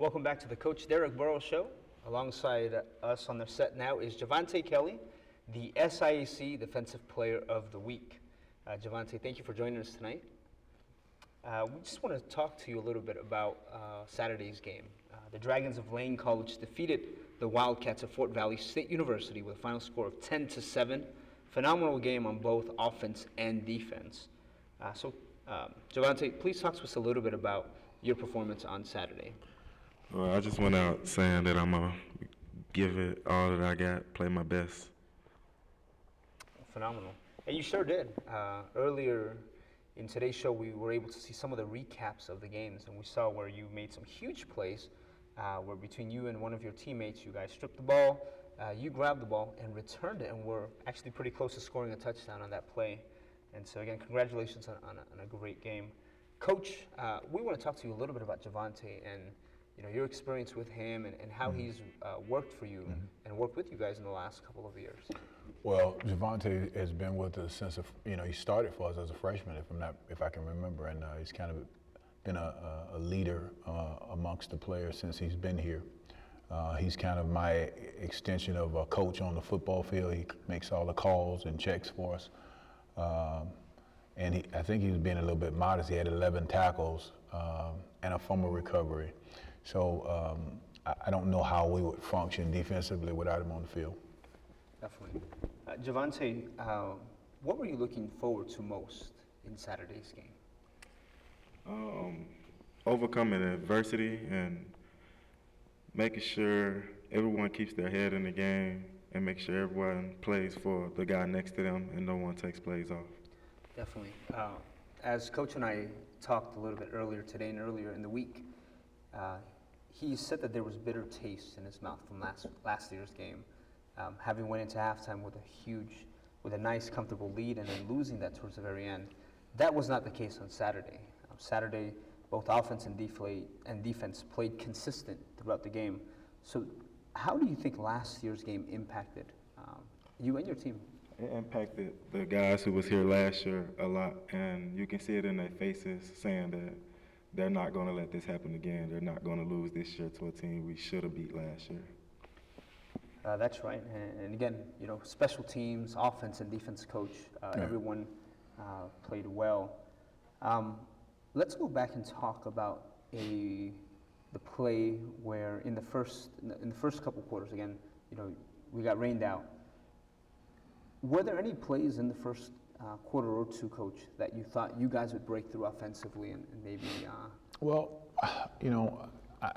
Welcome back to the Coach Derek Burroughs Show. Alongside us on the set now is Javante Kelly, the SIAC Defensive Player of the Week. Javante, thank you for joining us tonight. We just want to talk to you a little bit about Saturday's game. The Dragons of Lane College defeated the Wildcats of Fort Valley State University with a final score of 10-7. Phenomenal game on both offense and defense. Javante, please talk to us a little bit about your performance on Saturday. Well, I just went out saying that I'm going to give it all that I got, play my best. Phenomenal. And you sure did. Earlier in today's show, we were able to see some of the recaps of the games, and we saw where you made some huge plays, where between you and one of your teammates, you guys stripped the ball, you grabbed the ball and returned it, and were actually pretty close to scoring a touchdown on that play. And so, again, congratulations on a great game. Coach, we want to talk to you a little bit about Javante and your experience with him and how he's worked for you and worked with you guys in the last couple of years. Well, Javante has been with us since he started for us as a freshman, if I can remember, and he's kind of been a leader amongst the players since he's been here. He's kind of my extension of a coach on the football field. He makes all the calls and checks for us. And I think he was being a little bit modest. He had 11 tackles and a fumble recovery. So I don't know how we would function defensively without him on the field. Definitely. Javante, what were you looking forward to most in Saturday's game? Overcoming adversity and making sure everyone keeps their head in the game and make sure everyone plays for the guy next to them and no one takes plays off. Definitely. As Coach and I talked a little bit earlier today and earlier in the week, he said that there was bitter taste in his mouth from last year's game, having went into halftime with a nice, comfortable lead and then losing that towards the very end. That was not the case on Saturday. Saturday, both offense and defense played consistent throughout the game. So how do you think last year's game impacted you and your team? It impacted the guys who was here last year a lot, and you can see it in their faces saying that they're not going to let this happen again. They're not going to lose this year to a team we should have beat last year. That's right. And again, special teams, offense and defense coach, everyone played well. Let's go back and talk about the play where in the first couple quarters, again, we got rained out. Were there any plays in the first quarter or two, Coach, that you thought you guys would break through offensively and maybe? Well,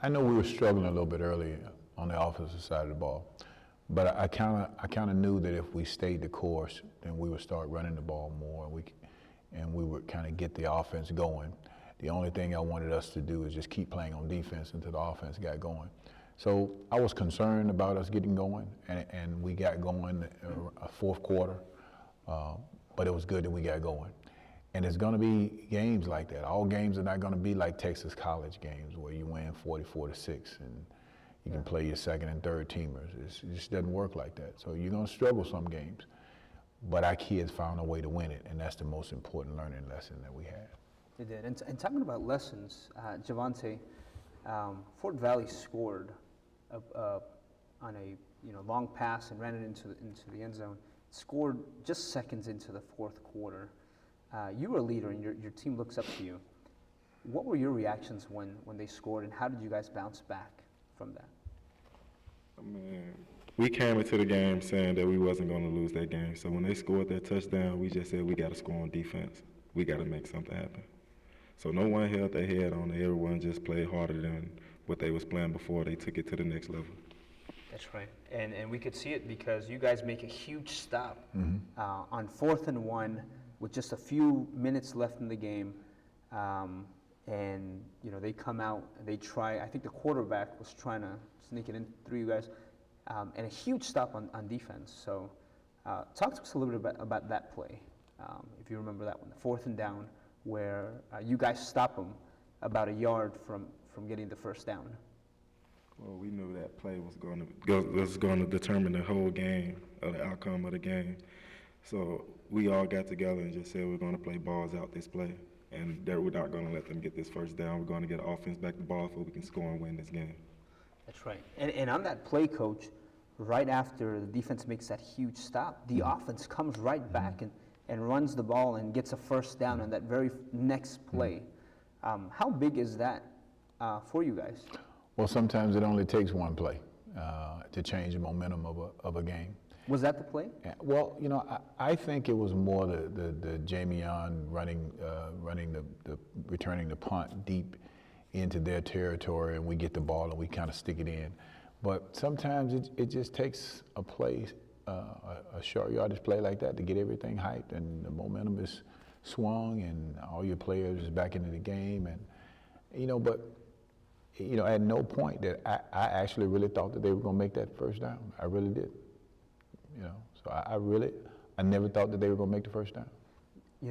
I know we were struggling a little bit early on the offensive side of the ball, but I kind of knew that if we stayed the course, then we would start running the ball more, and we would kind of get the offense going. The only thing I wanted us to do is just keep playing on defense until the offense got going. So I was concerned about us getting going, and we got going a fourth quarter, but it was good that we got going. And it's going to be games like that. All games are not going to be like Texas college games where you win 44-6 and you can play your second and third teamers. It just doesn't work like that. So you're going to struggle some games, but our kids found a way to win it, and that's the most important learning lesson that we had. They did. And talking about lessons, Javante, Fort Valley scored on a long pass and ran it into the end zone. Scored just seconds into the fourth quarter. You were a leader, and your team looks up to you. What were your reactions when they scored, and how did you guys bounce back from that? I mean, we came into the game saying that we wasn't going to lose that game. So when they scored that touchdown, we just said we got to score on defense. We got to make something happen. So no one held their head on it. Everyone just played harder than what they was playing before. They took it to the next level. That's right. And we could see it because you guys make a huge stop on 4th and 1 with just a few minutes left in the game. And they come out and they try. I think the quarterback was trying to sneak it in through you guys. And a huge stop on defense. So talk to us a little bit about that play, if you remember that one, the 4th and down, where you guys stop them about a yard from getting the first down. Well, we knew that play was going to determine the whole game, or the outcome of the game. So we all got together and just said we're going to play balls out this play. And we're not going to let them get this first down. We're going to get offense back the ball so we can score and win this game. That's right. And on that play, Coach, right after the defense makes that huge stop, the offense comes right back and runs the ball and gets a first down on that very next play. How big is that for you guys? Well, sometimes it only takes one play to change the momentum of a game. Was that the play? Well, you know, I think it was more the Jamion returning the punt deep into their territory, and we get the ball and we kind of stick it in. But sometimes it just takes a play, a short yardage play like that to get everything hyped, and the momentum is swung, and all your players is back into the game, and but at no point that I actually really thought that they were going to make that first down. I really did. So I never thought that they were going to make the first down.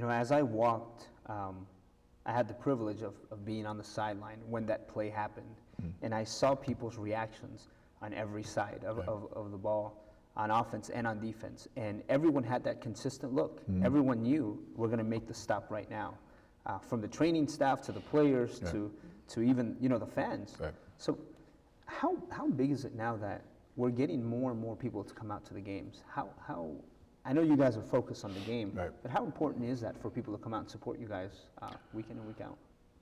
As I walked, I had the privilege of being on the sideline when that play happened, and I saw people's reactions on every side of the ball, on offense and on defense, and everyone had that consistent look. Everyone knew we're going to make the stop right now, from the training staff to the players to even the fans. Right. So how big is it now that we're getting more and more people to come out to the games? How I know you guys are focused on the game, but how important is that for people to come out and support you guys week in and week out?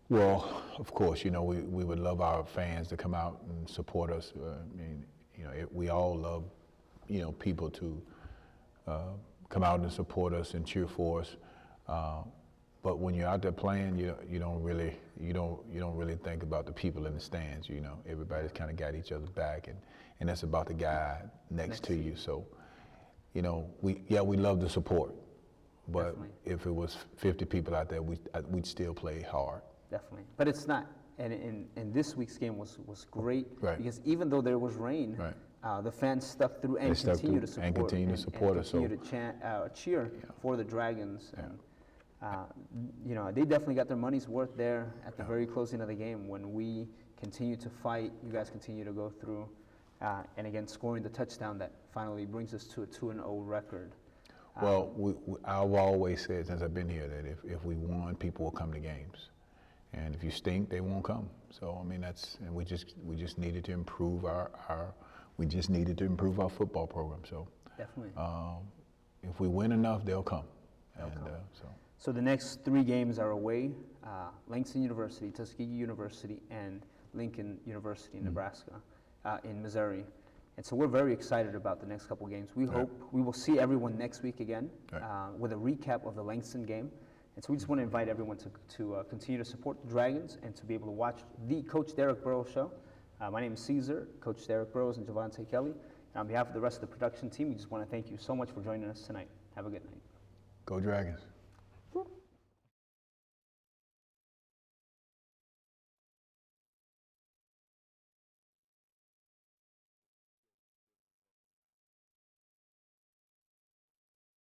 Well, of course, we would love our fans to come out and support us. We all love, people to come out and support us and cheer for us. But when you're out there playing, you don't really think about the people in the stands. Everybody's kind of got each other's back, and that's about the guy next to you. So, we love the support, but Definitely. if it was 50 people out there, we'd still play hard. Definitely, but it's not. And this week's game was great, because even though there was rain, the fans stuck through and continue to support. And continue to support us. Continue to chant, cheer for the Dragons. And, they definitely got their money's worth there at the very closing of the game when we continue to fight. You guys continue to go through, and again scoring the touchdown that finally brings us to a 2-0 record. Well, I've always said since I've been here that if we won, people will come to games, and if you stink, they won't come. So and we just needed to improve our football program. So Definitely. If we win enough, they'll come. So the next 3 games are away: Langston University, Tuskegee University, and Lincoln University in Nebraska, in Missouri. And so we're very excited about the next couple games. We hope we will see everyone next week again with a recap of the Langston game. And so we just want to invite everyone to continue to support the Dragons and to be able to watch the Coach Derek Burroughs Show. My name is Caesar, Coach Derek Burroughs, and Javante Kelly. And on behalf of the rest of the production team, we just want to thank you so much for joining us tonight. Have a good night. Go Dragons.